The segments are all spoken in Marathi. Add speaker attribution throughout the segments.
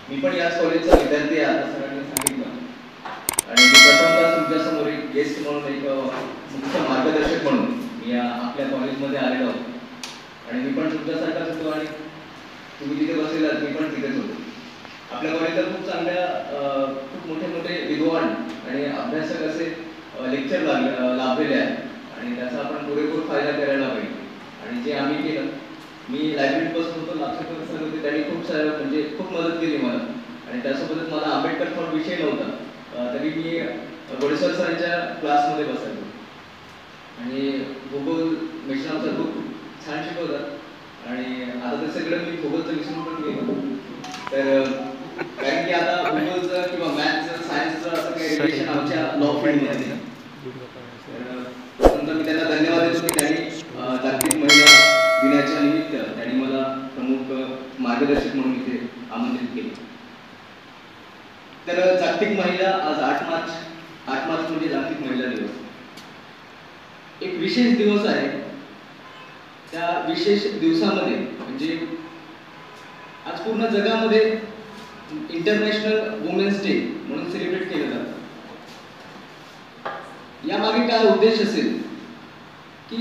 Speaker 1: मी पण याच कॉलेजचा विद्यार्थी आहे, आता सरांनी सांगितलं. आणि मी प्रथमतः तुमच्यासमोर एक गेस्ट म्हणून, एक मुख्य मार्गदर्शक म्हणून मी आपल्या कॉलेजमध्ये आलेलो आहोत. आणि मी पण तुमच्यासारखाच होतो आणि तुम्ही तिथे बसलेलात, मी पण तिथेच होतो. आपल्या कॉलेजला खूप चांगल्या खूप मोठे मोठे विद्वान आणि अभ्यासक असे लेक्चर लाभलेले आहेत आणि त्याचा आपण पुरेपूर फायदा करायला पाहिजे. आणि जे आम्ही केलं, मी लायब्ररीत बसत होतो, लाक्षकर सर होते, त्यांनी खूप सारं म्हणजे खूप मदत केली मला. आणि त्यासोबतच मला आंबेडकर फॉर विषय नव्हता, तरी मी गोडेश्वर सरांच्या क्लासमध्ये बसायचो. आणि भूगोल मेश्राम सर खूप छान शिकवतात आणि आता ते सगळं मी भूगोलचं विसरून पण गेलो. तर कारण की आता भूगोलचं किंवा मॅथ्सचं सायन्सचं असं काही रिलेशन आमच्या लॉ फील्डमध्ये नाही. तर मी त्यांना धन्यवाद देतो की त्यांनी जागतिक महिला दिनाच्या निमित्त त्यांनी मला प्रमुख मार्गदर्शक म्हणून इथे आमंत्रित केले. तर जागतिक महिला आज 8 मार्च म्हणजे जागतिक महिला दिवस. एक विशेष दिवस आहे. त्या विशेष दिवसामध्ये म्हणजे आज पूर्ण जगामध्ये इंटरनॅशनल वुमेन्स डे म्हणून सेलिब्रेट केलं जातं. यामागे काय उद्देश असेल की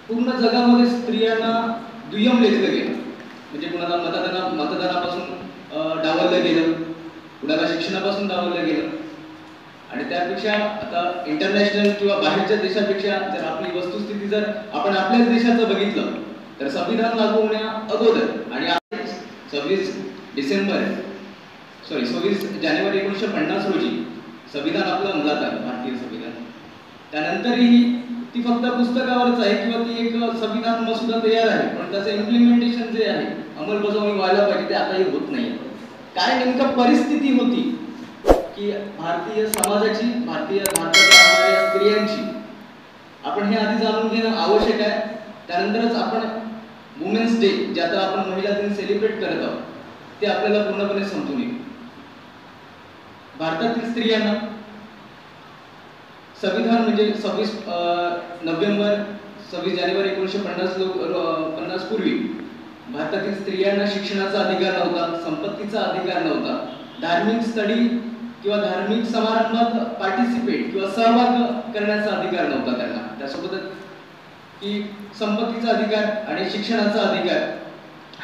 Speaker 1: पूर्ण जगामध्ये स्त्रियांना दुय्यम लेखलं गेलं. म्हणजे कुणाला मतदानापासून डावललं गेलं, कुणाला शिक्षणापासून डावललं गेलं. आणि त्यापेक्षा आता इंटरनॅशनल किंवा बाहेरच्या देशापेक्षा जर आपली वस्तुस्थिती जर आपण आपल्याच देशाचं बघितलं तर संविधान लागू होण्या अगोदर आणि 26 जानेवारी 1950 रोजी संविधान आपलं अंमलात आलं, भारतीय संविधान. त्यानंतरही ती फक्त पुस्तकावरच आहे किंवा ती एक संविधान मसुदा तयार आहे, पण त्याचं इम्प्लिमेंटेशन जे आहे, अंमलबजावणी व्हायला पाहिजे, ते आताही होत नाही. काय नेमकं परिस्थिती होती की भारतीय समाजाची, भारताच्या राहणाऱ्या स्त्रियांची, आपण हे आधी जाणून घेणं आवश्यक आहे. त्यानंतरच आपण वुमेन्स डे, जे आता आपण महिला दिन सेलिब्रेट करत आहोत, ते आपल्याला पूर्णपणे समजून येईल. भारतातील स्त्रियांना संविधान म्हणजे 26 जानेवारी 1950 पूर्वी भारतातील स्त्रियांना शिक्षणाचा अधिकार नव्हता, संपत्तीचा अधिकार नव्हता, धार्मिक स्थळी किंवा धार्मिक समारंभात पार्टिसिपेट किंवा सहभाग करण्याचा अधिकार नव्हता त्यांना. त्यासोबतच की संपत्तीचा अधिकार आणि शिक्षणाचा अधिकार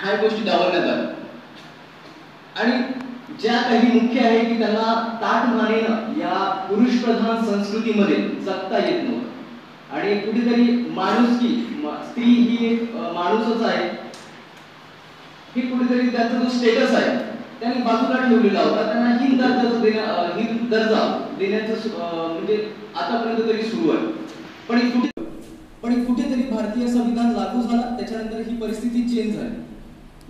Speaker 1: ह्या गोष्टी डावलण्यात आल्या. आणि ज्या काही मुख्य आहे की त्यांना ताठमानेनं या पुरुषप्रधान संस्कृतीमध्ये जगता येत नव्हतं. आणि कुठेतरी माणुसकी, स्त्री ही एक माणूसच आहे, ही कुठेतरी त्याचा जो स्टेटस आहे त्यांनी बाजूला ठेवलेला होता. त्यांना हीन दर्जा देण्याचं म्हणजे आतापर्यंत तरी सुरू आहे. पण कुठेतरी भारतीय संविधान लागू झाला, त्याच्यानंतर ही परिस्थिती चेंज झाली.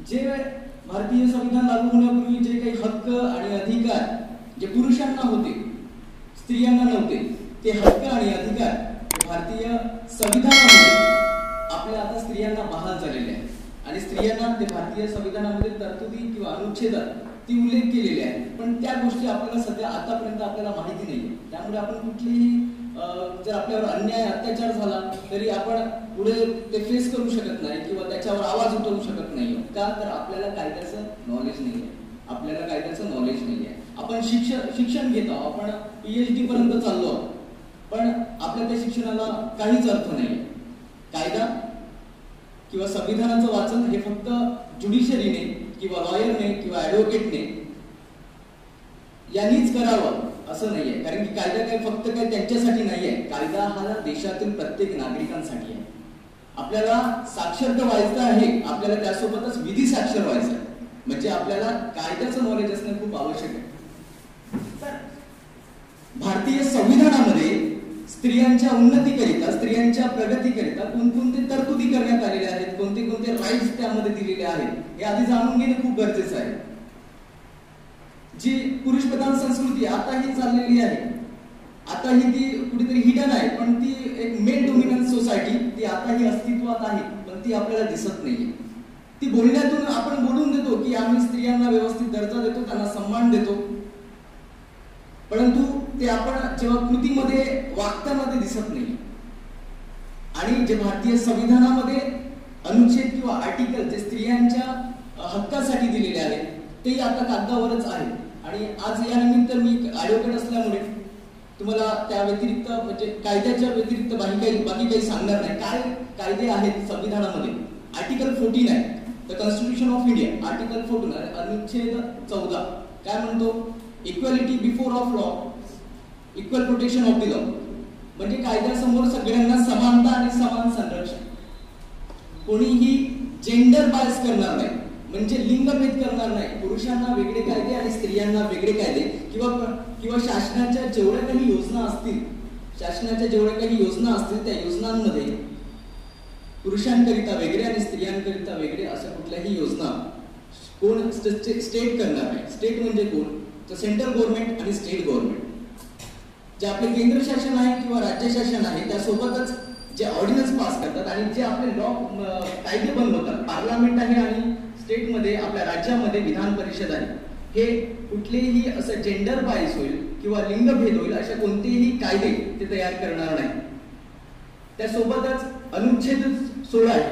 Speaker 1: जे भारतीय संविधान लागू होण्यापूर्वी जे काही हक्क आणि अधिकार जे पुरुषांना होते, स्त्रियांना नव्हते, ते हक्क आणि अधिकार भारतीय संविधानामध्ये आपल्या आता स्त्रियांना बहाल झालेले आहेत. आणि स्त्रियांना ते भारतीय संविधानामध्ये तरतुदी किंवा अनुच्छेदात ती उल्लेख केलेले आहे. पण त्या गोष्टी आपल्याला सध्या आतापर्यंत आपल्याला माहिती नाही. त्यामुळे आपण कुठलीही जर आपल्यावर अन्याय अत्याचार झाला तरी आपण पुढे ते फेस करू शकत नाही किंवा त्याच्यावर आवाज उठवू शकत नाही. का तर आपल्याला कायद्याचं नॉलेज नाही आहे, आपल्याला कायद्याचं नॉलेज नाही आहे. आपण शिक्षण घेतो, आपण PhD पर्यंत चाललो, पण आपल्या त्या शिक्षणाला काहीच अर्थ नाही. कायदा किंवा संविधानाचं वाचन हे फक्त ज्युडिशरीने किंवा लॉयरने किंवा ॲडव्होकेटने यांनीच करावं असं नाहीये. कारण की कायदा काय फक्त काय त्यांच्यासाठी नाहीये, कायदा हा देशातील प्रत्येक नागरिकांसाठी आहे. आपल्याला साक्षर तर व्हायचं आहे, आपल्याला त्यासोबतच विधी साक्षर व्हायचं आहे. म्हणजे आपल्याला कायद्याचं नॉलेज असणं खूप आवश्यक आहे. भारतीय संविधानामध्ये स्त्रियांच्या उन्नतीकरिता, स्त्रियांच्या प्रगतीकरिता कोणकोणते तरतुदी करण्यात आलेल्या आहेत, कोणते कोणते राईट्स त्यामध्ये दिलेले आहेत, हे आधी जाणून घेणे खूप गरजेचं आहे. जी पुरुषप्रधान संस्कृती आताही चाललेली आहे, आताही ती कुठेतरी हिडन आहे, पण ती एक मेल डोमिनन्स सोसायटी ती आताही अस्तित्वात आहे, पण ती आपल्याला दिसत नाहीये. ती बोलण्यातून आपण बोलून देतो की आम्ही स्त्रियांना व्यवस्थित दर्जा देतो, त्यांना सन्मान देतो, परंतु ते आपण जेव्हा कृतीमध्ये वागताना ते दिसत नाही. आणि जे भारतीय संविधानामध्ये अनुच्छेद किंवा आर्टिकल जे स्त्रियांच्या हक्कासाठी दिलेले आहेत, ते आता कागदावरच आहे. आणि आज यानिमित्त मी ॲडव्होकेट असल्यामुळे तुम्हाला त्या व्यतिरिक्त म्हणजे कायद्याच्या व्यतिरिक्त बाकी काही सांगणार नाही. काय कायदे आहेत संविधानामध्ये? आर्टिकल 14 आहे the constitution of India. Article 14 अनुच्छेद 14 काय म्हणतो? Equality before of law, equal protection of the law. म्हणजे कायद्यासमोर सगळ्यांना समानता आणि समान संरक्षण. कोणीही जेंडर बायस करणार नाही, म्हणजे लिंगभेद करणार नाही. पुरुषांना वेगळे कायदे आणि स्त्रियांना वेगळे कायदे किंवा शासनाच्या जेवढ्या काही योजना असतील त्या योजनांमध्ये पुरुषांकरिता वेगळे आणि स्त्रियांकरिता वेगळे अशा कुठल्याही योजना कोण स्टेट करणार नाही. स्टेट म्हणजे कोण? तर सेंट्रल गव्हर्नमेंट आणि स्टेट गव्हर्नमेंट. जे आपले केंद्र शासन आहे किंवा राज्य शासन आहे त्यासोबतच जे ऑर्डिनन्स पास करतात आणि जे आपले लॉ कायदे बनवतात, पार्लमेंट आहे आणि स्टेटमध्ये आपल्या राज्यामध्ये विधान परिषद आहे. हे कुठलेही असं जेंडर बायस होईल किंवा लिंगभेद होईल अशा कोणतेही कायदे ते तयार करणार नाही. त्यासोबतच अनुच्छेद 16 आहे.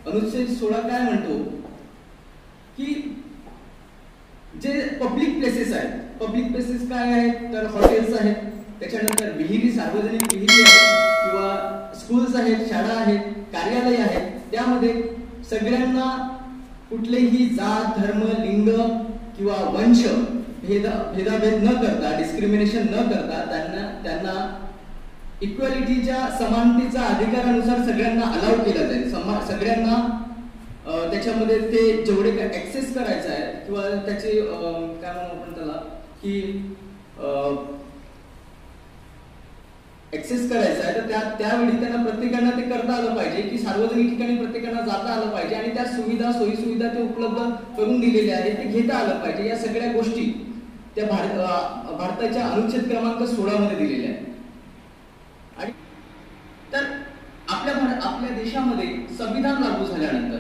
Speaker 1: अनुच्छेद 16 काय म्हणतो की जे पब्लिक प्लेसेस आहेत, पब्लिक प्लेसेस काय आहेत? तर हॉटेल्स आहेत, त्याच्यानंतर विहिरी, सार्वजनिक विहिरी आहेत किंवा स्कूल्स आहेत, शाळा आहेत, कार्यालय आहेत. त्यामध्ये सगळ्यांना कुठलेही जात, धर्म, लिंग किंवा वंश भेदाभेद न करता, डिस्क्रिमिनेशन न करता त्यांना इक्वॅलिटीच्या, समानतेच्या अधिकारानुसार सगळ्यांना अलाउड केलं जाईल. सगळ्यांना त्याच्यामध्ये ते जेवढे काय ऍक्सेस करायचं आहे किंवा त्याचे काय म्हणू आपण त्याला की ऍक्सेस करायचा आहे, तर त्यावेळी त्यांना प्रत्येकांना ते करता आलं पाहिजे की सार्वजनिक ठिकाणी प्रत्येकांना जाता आलं पाहिजे आणि त्या सोयी सुविधा ते उपलब्ध करून दिलेल्या आहेत ते घेता आलं पाहिजे. या सगळ्या गोष्टी त्या भारताच्या अनुच्छेद क्रमांक 16 मध्ये दिलेल्या आहेत. आणि तर आपल्या देशामध्ये संविधान लागू झाल्यानंतर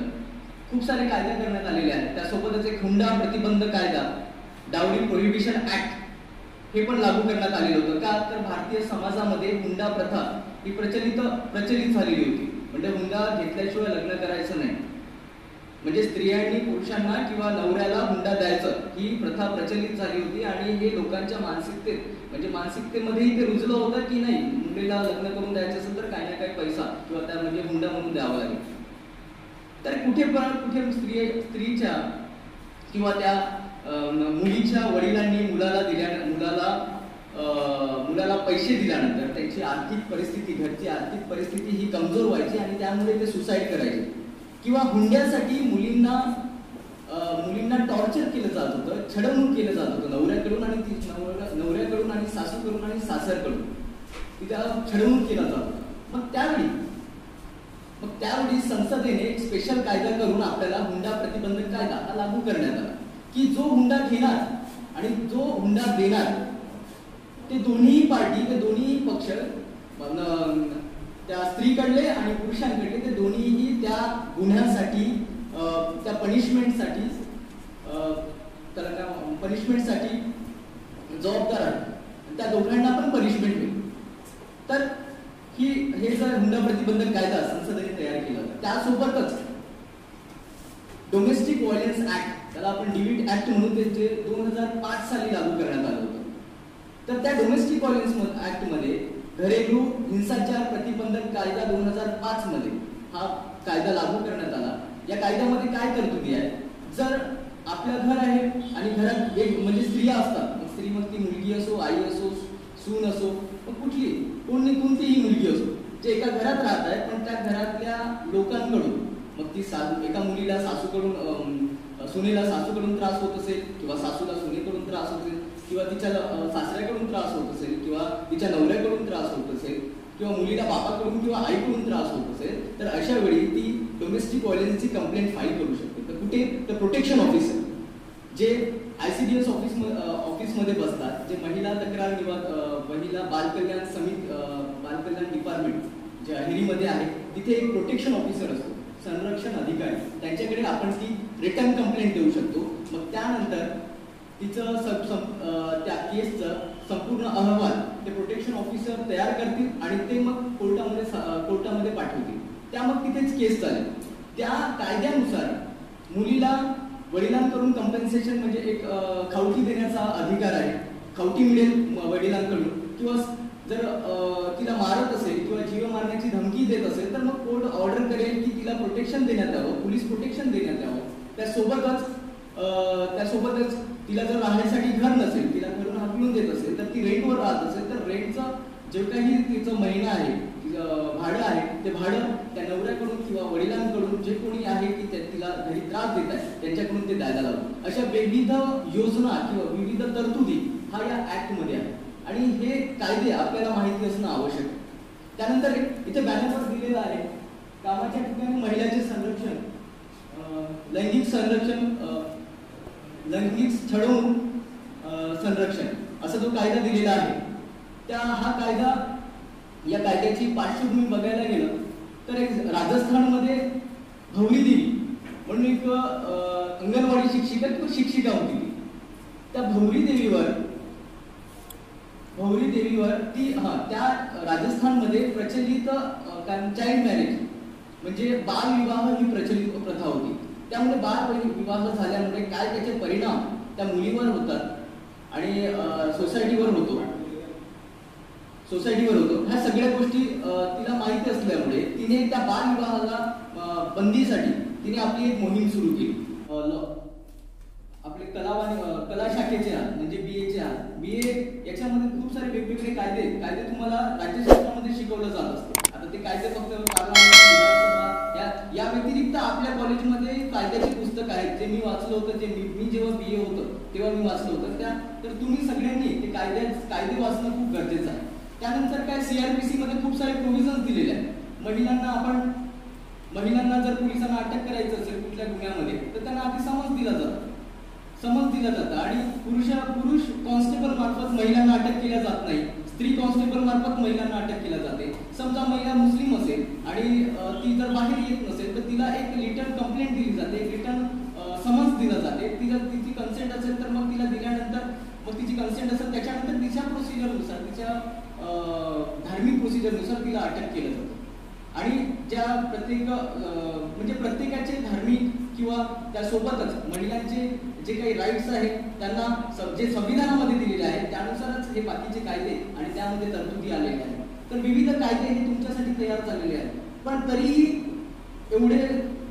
Speaker 1: खूप सारे कायदे करण्यात आलेले आहेत. त्यासोबतच एक हुंडा प्रतिबंध कायदा, डावरी प्रोहिबिशन ऍक्ट हे पण लागू करण्यात आलेलं होतं. का तर भारतीय समाजामध्ये हुंडा प्रथा ही प्रचलित झालेली होती. म्हणजे हुंडा घेतल्याशिवाय लग्न करायचं नाही, म्हणजे स्त्रियांनी पुरुषांना किंवा नवऱ्याला हुंडा द्यायचं ही प्रथा प्रचलित झाली होती. आणि हे लोकांच्या मानसिकतेमध्येही ते रुजलं होतं की नाही, मुलीला लग्न करून द्यायचं असेल तर काही ना काही पैसा किंवा त्या म्हणजे हुंडा म्हणून द्यावा लागेल. तर कुठे स्त्रीच्या किंवा त्या मुलीच्या वडिलांनी मुलाला पैसे दिल्यानंतर त्यांची घरची आर्थिक परिस्थिती ही कमजोर व्हायची आणि त्यामुळे ते सुसाईड करायचे. किंवा हुंड्यासाठी मुलींना टॉर्चर केलं जात होतं, छळवणूक केलं जात होतं नवऱ्याकडून आणि सासूकडून आणि सासरकडून तिला छळवणूक केला जात होता. मग त्यावेळी संसदेने एक स्पेशल कायदा करून आपल्याला हुंडा प्रतिबंधक कायदा हा लागू करण्यात आला की जो हुंडा घेणार आणि जो हुंडा देणार ते दोन्ही पक्ष, त्या स्त्रीकडले आणि पुरुषांकडले, ते दोन्हीही त्या गुन्ह्यासाठी, त्या पनिशमेंटसाठी जबाबदार आहेत. त्या दोघांना पण पनिशमेंट होईल. तर हे जर हुंडा प्रतिबंधक कायदा संसदेने तयार केला. त्यासोबतच डोमेस्टिक व्हायलन्स ऍक्ट, त्याला आपण डिविट ऍक्ट म्हणून, ते 2005 साली लागू करण्यात आलं होतं. तर त्या डोमेस्टिक व्हायलन्स ऍक्ट मध्ये घरेलू हिंसाचार प्रतिबंधक कायदा 2005 मध्ये हा कायदा लागू करण्यात आला. या कायद्यामध्ये काय तरतुदी आहे? जर आपलं घर आहे आणि घरात एक म्हणजे स्त्रिया असतात, मग ती मुलगी असो, आई असो, सून असो, कोणतीही मुलगी असो, जे एका घरात राहत आहे, पण त्या घरातल्या लोकांकडून, मग ती एका मुलीला सुनेला सासूकडून त्रास होत असेल किंवा सासूला सुनेकडून त्रास होत असेल किंवा तिच्या सासऱ्याकडून त्रास होत असेल किंवा तिच्या नवऱ्याकडून त्रास होत असेल किंवा मुलीला बापाकडून किंवा आईकडून त्रास होत असेल, तर अशा वेळी ती डोमेस्टिक व्हायलन्सची कंप्लेंट फाईल करू शकते. तर कुठे? तर प्रोटेक्शन ऑफिसर, जे ICDS ऑफिसमध्ये बसतात, जे महिला बालकल्याण डिपार्टमेंट जे अहेरीमध्ये आहे, तिथे एक प्रोटेक्शन ऑफिसर असतो, संरक्षण अधिकारी. त्यांच्याकडे आपण ती रिटर्न कंप्लेंट देऊ शकतो. मग त्यानंतर तिचं त्या केसचं संपूर्ण अहवाल ते प्रोटेक्शन ऑफिसर तयार करतील आणि ते मग कोर्टामध्ये पाठवतील. त्या मग तिथेच केस चालेल. त्या कायद्यानुसार मुलीला वडिलांकडून कंपेन्सेशन म्हणजे एक खावटी देण्याचा अधिकार आहे. खावटी मिळेल वडिलांकडून, किंवा जर तिला मारत असेल किंवा जीव मारण्याची धमकी देत असेल तर मग कोर्ट ऑर्डर करेल की तिला प्रोटेक्शन देण्यात यावं, पोलीस प्रोटेक्शन देण्यात यावं. त्यासोबतच तिला जर राहण्यासाठी घर नसेल, तिला घरून हाकलून देत असेल तर ती रेंटवर राहत असेल तर रेंटचं जे काही तिचं महिना आहे, भाडं आहे, ते भाडं त्या नवऱ्याकडून किंवा वडिलांकडून जे कोणी आहे की तिला घरी त्रास देत आहे त्यांच्याकडून ते द्यायला लावलं. अशा विविध योजना किंवा विविध तरतुदी हा या ऍक्टमध्ये आहे आणि हे कायदे आपल्याला माहिती असणं आवश्यक आहे. त्यानंतर इथे बॅनरवर दिलेलं आहे कामाच्या ठिकाणी महिलांचे संरक्षण, लैंगिक संरक्षण, लैंगिक छळवून संरक्षण असा जो कायदा दिलेला आहे. हा कायदा, या कायद्याची पार्श्वभूमी बघायला गेलं तर एक राजस्थानमध्ये भवली देवी म्हणून एक अंगणवाडी शिक्षिका किंवा शिक्षिका होती. त्या भवली देवीवर ती त्या राजस्थानमध्ये प्रचलित चाइल्ड मॅरेज म्हणजे बालविवाह ही प्रचलित प्रथा होती. त्यामुळे बालविवाह झाल्यामुळे काय त्याचे परिणाम त्या मुलीवर होतात आणि सोसायटीवर होतो ह्या सगळ्या गोष्टी तिला माहिती असल्यामुळे तिने त्या बालविवाहाला बंदीसाठी तिने आपली एक मोहीम सुरू केली. आपले कला शाखेचे आहात म्हणजे BA याच्यामध्ये खूप सारे वेगवेगळे कायदे तुम्हाला राज्यशास्त्रामध्ये शिकवलं जात असतं. आता ते कायदे फक्त पार्लमेंट, विधानसभा या व्यतिरिक्त आपल्या कॉलेजमध्ये कायद्याचे पुस्तक आहेत जे मी वाचलं होतं, जे मी जेव्हा BA होतं तेव्हा मी वाचलं होतं. तर तुम्ही सगळ्यांनी ते कायदे वाचणं खूप गरजेचं आहे. त्यानंतर काय CRPC मध्ये खूप सारे प्रोव्हिजन्स दिलेले आहेत. महिलांना जर पोलिसांना अटक करायचं असेल कुठल्या गुन्ह्यामध्ये तर त्यांना आधी समज दिला जातं आणि पुरुष कॉन्स्टेबल मार्फत महिलांना अटक केल्या जात नाही, स्त्री कॉन्स्टेबल मार्फत महिलांना अटक केल्या जाते. समजा महिला मुस्लिम असेल आणि ती जर बाहेर येत नसेल तर तिला एक रिटर्न कंप्लेंट दिली जाते, एक रिटर्न समन्स दिला जाते. तिची कन्सेंट असेल तर मग तिला दिल्यानंतर मग तिची कन्सेंट असेल त्याच्यानंतर तिच्या प्रोसिजरनुसार, तिच्या धार्मिक प्रोसिजरनुसार तिला अटक केलं जातं. आणि ज्या प्रत्येकाचे धार्मिक किंवा त्यासोबतच महिलांचे जे काही राईट्स आहेत त्यांना जे संविधानामध्ये दिलेले आहेत त्यानुसारच हे बाकीचे कायदे आणि त्यामध्ये तरतुदी आलेल्या आहेत. तर विविध कायदे हे तुमच्यासाठी तयार झालेले आहेत. पण तरीही एवढे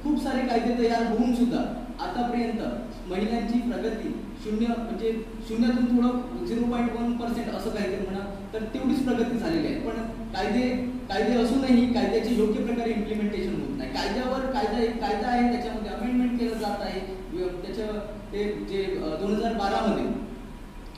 Speaker 1: खूप सारे कायदे तयार होऊन सुद्धा आतापर्यंत महिलांची प्रगती म्हणजे शून्यातून थोडं 0.1% असं काहीतरी म्हणा तर तेवढीच प्रगती झालेली आहे. पण कायदे असूनही कायद्याचे योग्य प्रकारे इम्प्लिमेंटेशन होत नाही. एक कायदा आहे त्याच्यामध्ये अमेंडमेंट केलं जात आहे. ते जे 2012 मध्ये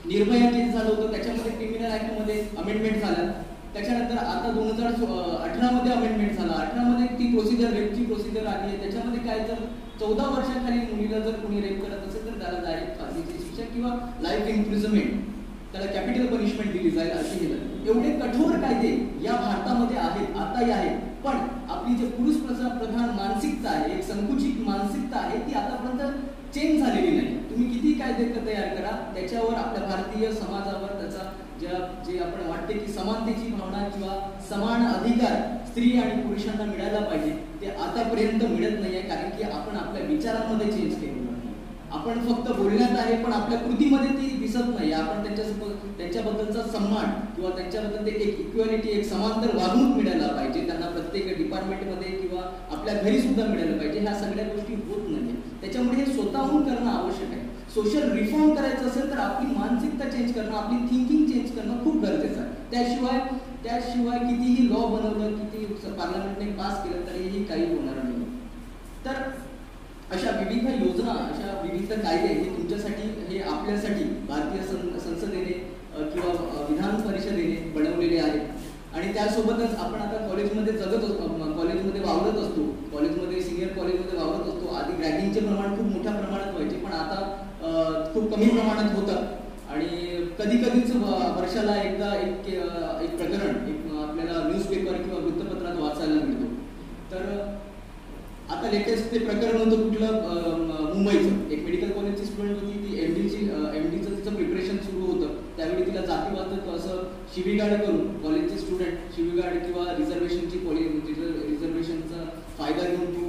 Speaker 1: निर्भया केस झालं होतं त्याच्यामध्ये क्रिमिनल ऍक्टमध्ये अमेंडमेंट झालं. त्याच्यानंतर आता 2018 मध्ये अमेंडमेंट झाला. 18 मध्ये ती प्रोसिजर, रेपची प्रोसिजर आली आहे. त्याच्यामध्ये काय, जर 14 वर्षाखाली मुलीला जर कोणी रेप करत असेल तर त्याला डायरेक्ट फाशीची शिक्षा किंवा लाईफ इम्प्रिझनमेंट, त्याला कॅपिटल पनिशमेंट दिली जाईल असे केलं. एवढे कठोर कायदे या भारतामध्ये आहेत, आताही आहेत. पण आपली जे पुरुष प्रधान मानसिकता आहे, एक संकुचित मानसिकता आहे, ती आतापर्यंत चेंज झालेली नाही. तुम्ही किती कायदे तयार करा त्याच्यावर आपल्या भारतीय समाजावर त्याचा जे आपण वाटते की समानतेची भावना किंवा समान अधिकार स्त्री आणि पुरुषांना मिळायला पाहिजे ते आतापर्यंत मिळत नाहीये. कारण की आपण आपल्या विचारांमध्ये चेंज केलेलं नाही. आपण फक्त बोलण्यात आहे पण आपल्या कृतीमध्ये ती दिसत नाही. आपण त्यांच्याबद्दलचा सन्मान किंवा त्यांच्याबद्दल एक इक्वॅलिटी, एक समांतर वागणूक मिळायला पाहिजे. त्यांना प्रत्येक डिपार्टमेंटमध्ये किंवा आपल्या घरी सुद्धा मिळायला पाहिजे. ह्या सगळ्या गोष्टी होत नाही. त्याच्यामुळे हे स्वतःहून करणं आवश्यक आहे. सोशल रिफॉर्म करायचं असेल तर आपली मानसिकता चेंज करणं, आपली थिंकिंग चेंज करणं खूप गरजेचं आहे. त्याशिवाय कितीही लॉ बनवलं, किती पार्लमेंटने पास केलं तरीही काही होणार नाही. तर अशा विविध योजना, अशा विविध कायदे हे तुमच्यासाठी, हे आपल्यासाठी भारतीय संसदेने किंवा विधान परिषदेने बनवलेले आहेत. आणि त्यासोबतच आपण आता कॉलेजमध्ये कॉलेजमध्ये वावरत असतो, कॉलेजमध्ये सिनियर कॉलेजमध्ये वावरत असतो. आधी रॅगिंगचे प्रमाण खूप मोठ्या प्रमाणात व्हायचे पण आता खूप कमी प्रमाणात होतं. आणि कधीच वर्षाला एकदा एक प्रकरण आपल्याला न्यूजपेपर किंवा वृत्तपत्रात वाचायला मिळतो. तर आता लेटेस्ट ते प्रकरण होतं कुठलं, मुंबईचं. एक मेडिकल कॉलेजची स्टुडंट होती, ती एमडीचं तिचं प्रिपरेशन सुरू होतं. त्यावेळी तिला जातीवाद असं शिवीगाळ करून कॉलेजचे स्टुडंट शिवीगाळ किंवा रिझर्वेशनचा फायदा घेऊन तू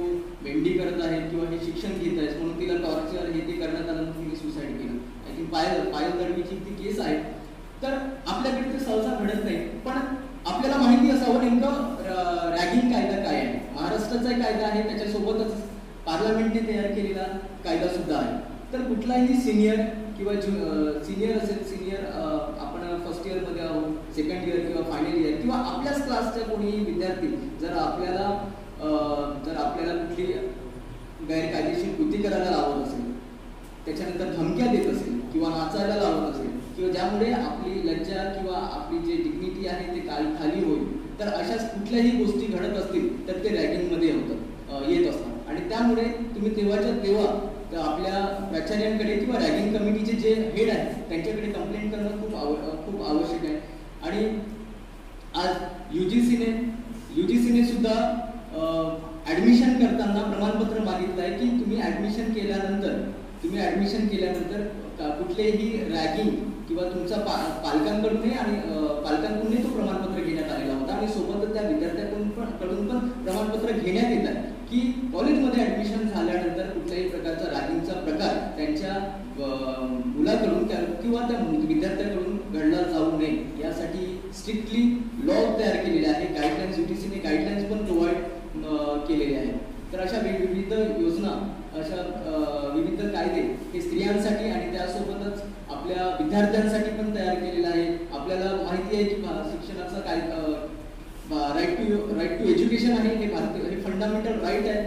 Speaker 1: एमडी करत आहे किंवा हे शिक्षण घेत आहेस म्हणून तिला टॉर्चर हे ते करण्यात आलं, तिने सुसाईड केलं. आय थिंक पायल दळवीची ती केस आहे. तर आपल्याकडे ते सहसा घडत नाही, पण आपल्याला माहिती असावं नेमकं रॅगिंग कायदा काय आहे. महाराष्ट्राचा कायदा आहे, त्याच्यासोबतच पार्लमेंटने तयार केलेला कायदा सुद्धा आहे. तर कुठलाही सिनियर किंवा सिनियर असेल, सिनियर आपण फर्स्ट इयरमध्ये आहोत, सेकंड इयर किंवा फायनल इयर किंवा आपल्याच क्लासच्या कोणीही विद्यार्थी जर आपल्याला कुठली गैरकायदेशीर कृती करायला लावत असेल, त्याच्यानंतर धमक्या देत असेल किंवा नाचायला लावत असेल किंवा ज्यामुळे आपली लज्जा किंवा आपली जे डिग्निटी आहे ते खाली होईल, तर अशाच कुठल्याही गोष्टी घडत असतील तर ते रॅगिंगमध्ये येत असतात. आणि त्यामुळे तुम्ही तेव्हाच्या तेव्हा आपल्या प्राचार्यांकडे किंवा रॅगिंग कमिटीचे जे हेड आहेत त्यांच्याकडे कंप्लेंट करणं खूप आवश्यक आहे. आणि आज युजीसीने सुद्धा ॲडमिशन करताना प्रमाणपत्र मागितलं आहे की तुम्ही ॲडमिशन केल्यानंतर कुठलेही रॅगिंग किंवा तुमचा पालकांकडूनही तो प्रमाणपत्र घेण्यात आलेला होता. आणि सोबतच त्या विद्यार्थ्यांकडून पण प्रमाणपत्र घेण्यात येतात की कॉलेजमध्ये ॲडमिशन झाल्यानंतर कुठल्याही प्रकारचा रॅगिंगचा प्रकार त्यांच्या मुलाकडून किंवा त्या विद्यार्थ्याकडून घडला जाऊ नये यासाठी स्ट्रिक्टली लॉ तयार केलेले आहे. गाईडलाईन्स युजीसीने गाईडलाईन्स पण प्रोव्हाइड केलेले आहेत. तर अशा विविध योजना, अशा विविध कायदे हे स्त्रियांसाठी आणि त्यासोबतच आपल्या विद्यार्थ्यांसाठी पण तयार केलेला आहे. आपल्याला माहिती आहे की शिक्षणाचा काय राईट टू एज्युकेशन आहे, हे फंडामेंटल राईट आहे.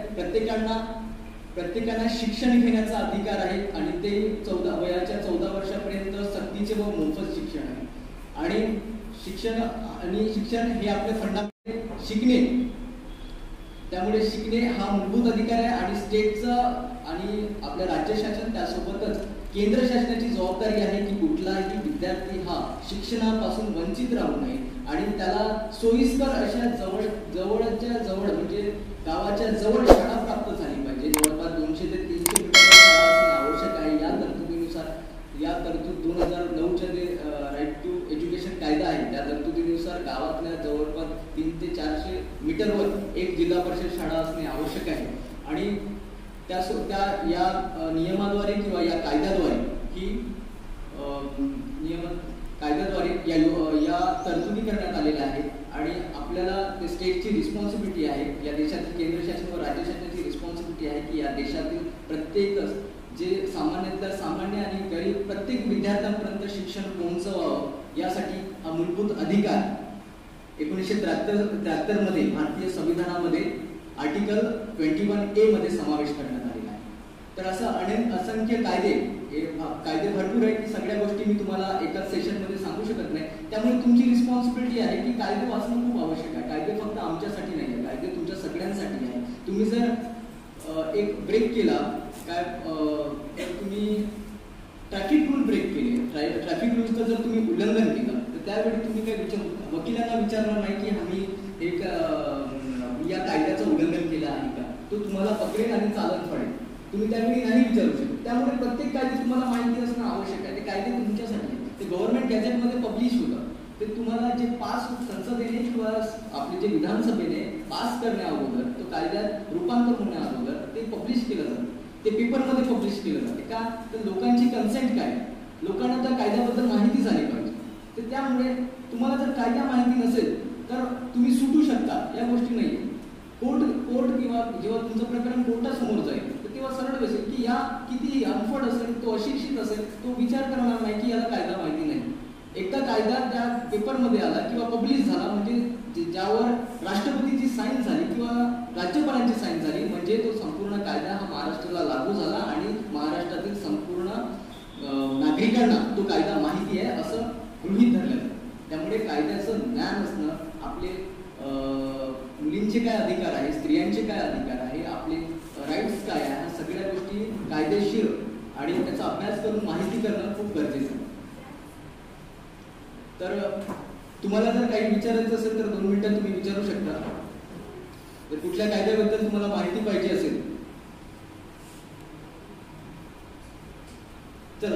Speaker 1: प्रत्येकांना शिक्षण घेण्याचा अधिकार आहे आणि ते वयाच्या 14 वर्षापर्यंत सक्तीचे व मोफत शिक्षण आहे. आणि शिक्षण हे आपले फंडामेंटल शिकणे, त्यामुळे शिकणे हा मूलभूत अधिकार आहे. आणि स्टेटचा आणि आपल्या राज्य शासन त्यासोबतच केंद्र शासनाची जबाबदारी आहे की कुठलाही विद्यार्थी हा शिक्षणापासून वंचित राहू नये आणि त्याला सोयीस्कर अशा जवळच्या जवळ म्हणजे गावाच्या जवळ शाळा प्राप्त झाली पाहिजे. जवळपास 200 ते 300 मीटर शाळा असणे आवश्यक आहे. या तरतुदीनुसार, या तरतूद 2009च्या जे राईट टू एज्युकेशन कायदा आहे त्या तरतुदीनुसार गावातल्या जवळपास 300 ते 400 मीटरवर एक जिल्हा परिषद शाळा असणे आवश्यक आहे. आणि या नियमाद्वारे किंवा या कायद्याद्वारे या तरतुदी करण्यात आलेल्या आहेत. आणि आपल्याला ते स्टेटची रिस्पॉन्सिबिलिटी आहे, या देशातील केंद्र शासन व राज्य शासनाची रिस्पॉन्सिबिलिटी आहे की या देशातील प्रत्येक जे सामान्यातल्या सामान्य आणि गरीब प्रत्येक विद्यार्थ्यांपर्यंत शिक्षण पोहोचवावं, यासाठी हा मूलभूत अधिकार 1973 मध्ये भारतीय संविधानामध्ये आर्टिकल 21A मध्ये समावेश करण्यात आलेला आहे. तर असं असंख्य कायदे भरपूर आहेत की सगळ्या गोष्टी मी तुम्हाला एकाच सेशनमध्ये सांगू शकत नाही. त्यामुळे तुमची रिस्पॉन्सिबिलिटी आहे की कायदे वाचणं खूप आवश्यक आहे. कायदे फक्त आमच्यासाठी नाही आहे, कायदे तुमच्या सगळ्यांसाठी आहे. तुम्ही जर एक ब्रेक केला तुम्ही ट्रॅफिक रूल ब्रेक केले, ट्रॅफिक रूलचं जर तुम्ही उल्लंघन केलं तर त्यावेळी तुम्ही काय वकिलांना विचारणार नाही की आम्ही या कायद्याचं उल्लंघन केलं आहे का, तो तुम्हाला पकडेल आणि चालन पडेल. तुम्ही त्यावेळी नाही विचारू शकत. त्यामुळे प्रत्येक कायदे तुम्हाला माहिती असणं आवश्यक आहे. ते कायदे तुमच्यासाठी ते गव्हर्नमेंट गॅझेटमध्ये पब्लिश होतं. ते तुम्हाला जे संसदेने किंवा आपले जे विधानसभेने पास करण्या अगोदर, तो कायद्यात रूपांतर होण्या अगोदर ते पब्लिश केलं जातं, ते पेपरमध्ये पब्लिश केलं जाते. का तर लोकांची कन्सेंट काय, लोकांना त्या कायद्याबद्दल माहिती झाली पाहिजे. तर त्यामुळे तुम्हाला जर कायदा माहिती नसेल तर तुम्ही सुटू शकता, या गोष्टी नाही. कोर्ट किंवा जेव्हा तुमचं प्रकरण कोर्टासमोर जाईल तर तेव्हा सरळ बसेल की या किती अनफोड असेल, तो अशिक्षित असेल, तो विचार करणार नाही की याला कायदा माहिती नाही. एकदा कायदा त्या पेपरमध्ये आला किंवा पब्लिश झाला म्हणजे ज्यावर राष्ट्रपतीची साईन झाली किंवा राज्यपालांची साईन झाली म्हणजे तो संपूर्ण कायदा हा महाराष्ट्राला लागू झाला आणि महाराष्ट्रातील संपूर्ण नागरिकांना तो कायदा माहिती आहे असं गृहीत धरलं जातं. त्यामुळे कायद्याचं ज्ञान असणं, आपले मुलींचे काय अधिकार आहे, स्त्रियांचे काय अधिकार आहे, आपले राईट्स काय आहे, ह्या सगळ्या गोष्टी कायदेशीर आणि त्याचा अभ्यास करून माहिती करणं खूप गरजेचं आहे. तर तुम्हाला जर काही विचारायचं असेल तर 2 मिनिटं तुम्ही विचारू शकता. जर कुठल्या कायद्याबद्दल तुम्हाला माहिती पाहिजे असेल तर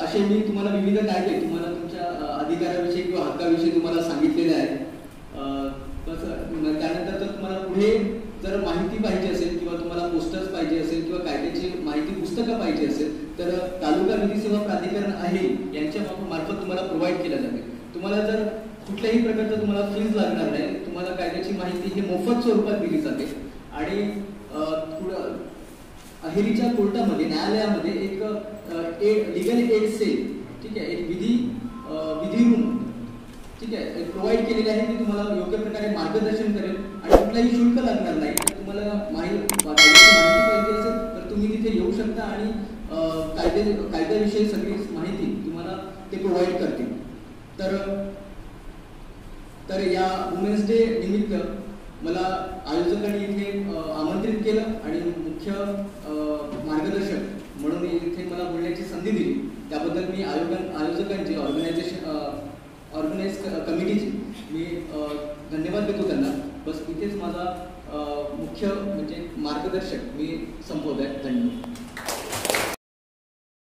Speaker 1: असे मी तुम्हाला विविध कायदे तुम्हाला तुमच्या अधिकाराविषयी किंवा हक्काविषयी तुम्हाला सांगितलेले आहेत. त्यानंतर तर तुम्हाला पुढे जर माहिती पाहिजे असेल किंवा तुम्हाला तुम्हाला पोस्टर्स पाहिजे असेल किंवा कायद्याची माहिती पुस्तकं पाहिजे असेल तर तालुका विधी सेवा प्राधिकरण आहे यांच्या मार्फत तुम्हाला प्रोव्हाइड केलं जाते. तुम्हाला जर कुठल्याही प्रकारचं तुम्हाला फीज लागणार नाही, तुम्हाला कायद्याची माहिती ही मोफत स्वरूपात दिली जाते. आणि अहेरीच्या कोर्टामध्ये न्यायालयामध्ये एक लिगल एड सेल, ठीक आहे, एक विधी रूम, ठीक आहे, प्रोव्हाइड केलेले आहे की तुम्हाला योग्य प्रकारे मार्गदर्शन करेल आणि कुठलाही शुल्क लागणार नाही. तर तुम्हाला कायद्याची माहिती पाहिजे असेल तर तुम्ही तिथे येऊ शकता आणि कायद्याविषयी सगळी माहिती तुम्हाला ते प्रोव्हाइड करतील. तर या वुमेन्स डे निमित्त मला आयोजकांनी इथे आमंत्रित केलं आणि मुख्य मार्गदर्शक म्हणून इथे मला बोलण्याची संधी दिली. त्याबद्दल मी आयोजकांची ऑर्गनाईज कमिटीची मी धन्यवाद देतो त्यांना. बस इथेच माझा मुख्य म्हणजे मार्गदर्शक मी संपवत आहे. धन्यवाद.